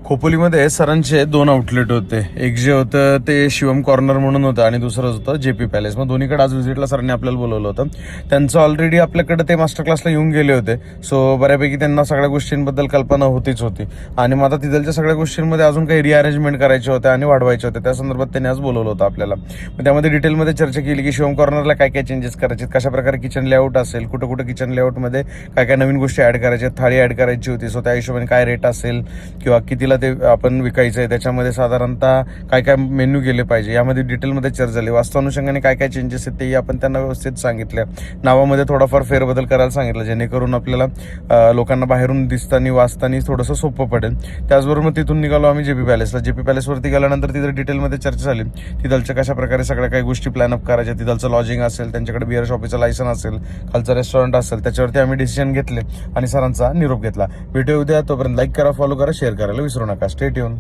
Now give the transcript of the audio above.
खोपोलीमध्ये सरांचे 2 outlet होते. एक जे होतं ते शिवम कॉर्नर म्हणून होतं आणि दुसरं होतं जेपी पॅलेस. मग दोन्हीकडे आज व्हिजिटला सरांनी आपल्याला बोलवलं होतं. त्यांचं ऑलरेडी आपल्याकडे ते मास्टर क्लासला येऊन गेले होते. सो बऱ्यापैकी त्यांना सगळ्या गोष्टींबद्दल कल्पना होतीच होती. आणि मग आता तिथलच्या सगळ्या गोष्टींमध्ये अजून काही रिअरेंजमेंट करायचे होते आणि वाढवायचे होते. त्या संदर्भात त्यांनी आज बोलवलं होतं आपल्याला. मग त्यामध्ये डिटेलमध्ये चर्चा केली की शिवम कॉर्नरला काय काय चेंजेस करायचे, कशा प्रकारे किचन लेआउट असेल, कुठं कुठं किचन लेआउटमध्ये काय काय नवीन गोष्टी ऍड करायच्या, थाळी ऍड करायची होती. सो त्या हिशोबाने काय रेट असेल किंवा कितीला ते आपण विकायचं आहे, त्याच्यामध्ये साधारणतः काय काय मेन्यू गेले पाहिजे, यामध्ये डिटेलमध्ये चर्चा झाली. वास्तुअनुषंगाने काय काय चेंजेस आहेत तेही आपण त्यांना व्यवस्थित सांगितलं. नावामध्ये थोडाफार फेरबदल करायला सांगितलं, जेणेकरून आपल्याला लोकांना बाहेरून दिसताना वाचताना थोडंसं सोपं पडेल. त्याचबरोबर मग तिथून निघालो आम्ही जेपी पॅलेसला. जेपी पॅलेसवरती गेल्यानंतर तिथे डिटेलमध्ये चर्चा झाली. तिथलच्या कशा प्रकारे सगळ्या काही गोष्टी प्लॅनअप करायच्या, तिथलचं लॉजिंग असेल, त्यांच्याकडे बिअर शॉपीचं लायसन असेल, खालचं रेस्टॉरंट असेल, त्याच्यावरती आम्ही डिसिजन घेतले आणि सरांचा निरोप घेतला. भेटूया उद्या. तोपर्यंत लाईक करा, फॉलो करा, शेअर करायला विसरू नका. Stay tune.